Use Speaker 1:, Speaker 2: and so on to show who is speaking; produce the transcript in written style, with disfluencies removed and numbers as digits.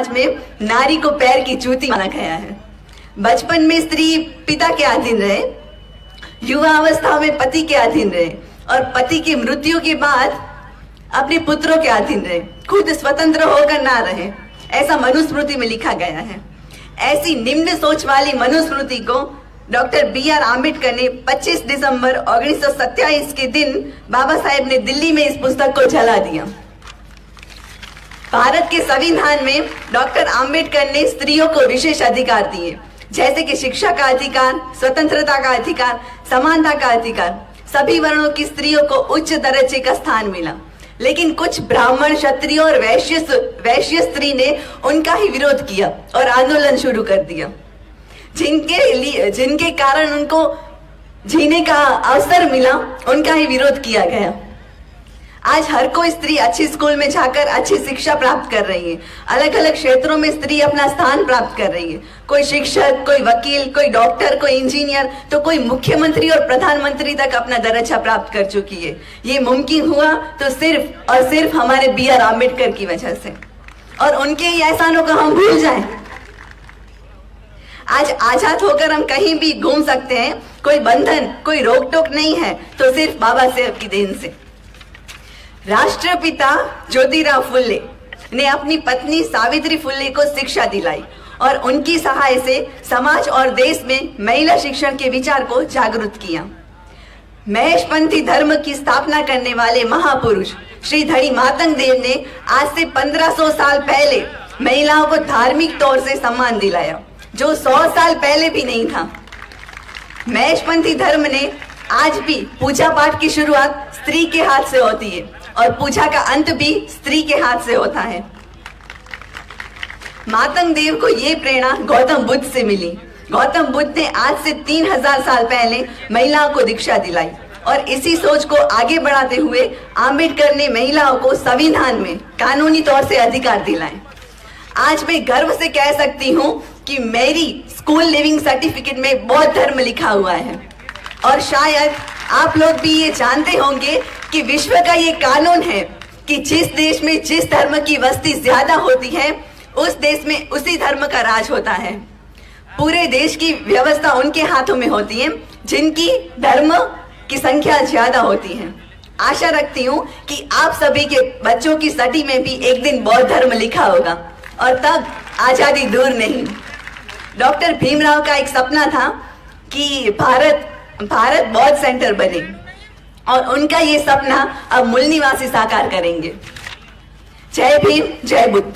Speaker 1: में नारी को पैर की जूती माना गया है। बचपन में स्त्री पिता के अधीन रहे, युवा अवस्था में पति के अधीन रहे और पति की मृत्यु के बाद अपने पुत्रों के अधीन रहे, खुद स्वतंत्र होकर ना रहे, ऐसा मनुस्मृति में लिखा गया है। ऐसी निम्न सोच वाली मनुस्मृति को डॉक्टर B.R. आम्बेडकर ने 25 दिसंबर 1927 के दिन बाबा साहेब ने दिल्ली में इस पुस्तक को जला दिया। भारत के संविधान में डॉक्टर आम्बेडकर ने स्त्रियों को विशेष अधिकार दिए, जैसे कि शिक्षा का अधिकार, स्वतंत्रता का अधिकार, समानता का अधिकार। सभी वर्णों की स्त्रियों को उच्च दर्जे का स्थान मिला, लेकिन कुछ ब्राह्मण, क्षत्रिय और वैश्य स्त्री ने उनका ही विरोध किया और आंदोलन शुरू कर दिया, जिनके कारण उनको जीने का अवसर मिला, उनका ही विरोध किया गया। आज हर कोई स्त्री अच्छी स्कूल में जाकर अच्छी शिक्षा प्राप्त कर रही है। अलग अलग क्षेत्रों में स्त्री अपना स्थान प्राप्त कर रही है। कोई शिक्षक, कोई वकील, कोई डॉक्टर, कोई इंजीनियर, तो कोई मुख्यमंत्री और प्रधानमंत्री तक अपना दर्जा प्राप्त कर चुकी है। ये मुमकिन हुआ तो सिर्फ और सिर्फ हमारे B.R. आम्बेडकर की वजह से, और उनके ही एहसानों को हम भूल जाएं। आज आजाद होकर हम कहीं भी घूम सकते हैं, कोई बंधन, कोई रोक टोक नहीं है, तो सिर्फ बाबा साहेब की देन से। राष्ट्रपिता ज्योतिराव फुले ने अपनी पत्नी सावित्री फुले को शिक्षा दिलाई और उनकी सहाय से समाज और देश में महिला शिक्षण के विचार को जागृत किया। महेशपंथी धर्म की स्थापना करने वाले महापुरुष श्री धड़ी मातंग देव ने आज से 1500 साल पहले महिलाओं को धार्मिक तौर से सम्मान दिलाया, जो 100 साल पहले भी नहीं था। महेशपंथी धर्म ने आज भी पूजा पाठ की शुरुआत स्त्री के हाथ से होती है और पूजा का अंत भी स्त्री के हाथ से होता है। मातंग देव को ये प्रेरणा गौतम बुद्ध से मिली। गौतम बुद्ध ने आज से 3000 साल पहले महिलाओं को दीक्षा दिलाई और इसी सोच को आगे बढ़ाते हुए आम्बेडकर ने महिलाओं को संविधान में कानूनी तौर से अधिकार दिलाए। आज मैं गर्व से कह सकती हूँ कि मेरी स्कूल लिविंग सर्टिफिकेट में बौद्ध धर्म लिखा हुआ है, और शायद आप लोग भी ये जानते होंगे कि विश्व का ये कानून है कि जिस देश में जिस धर्म की वस्ती ज्यादा होती है, उस देश में उसी धर्म का राज होता है। पूरे देश की व्यवस्था उनके हाथों में होती है जिनकी धर्म की संख्या ज्यादा होती है। आशा रखती हूँ कि आप सभी के बच्चों की स्टडी में भी एक दिन बौद्ध धर्म लिखा होगा, और तब आजादी दूर नहीं। डॉक्टर भीमराव का एक सपना था कि भारत बौद्ध सेंटर बने, और उनका ये सपना अब मूल निवासी साकार करेंगे। जय भीम, जय बुद्ध।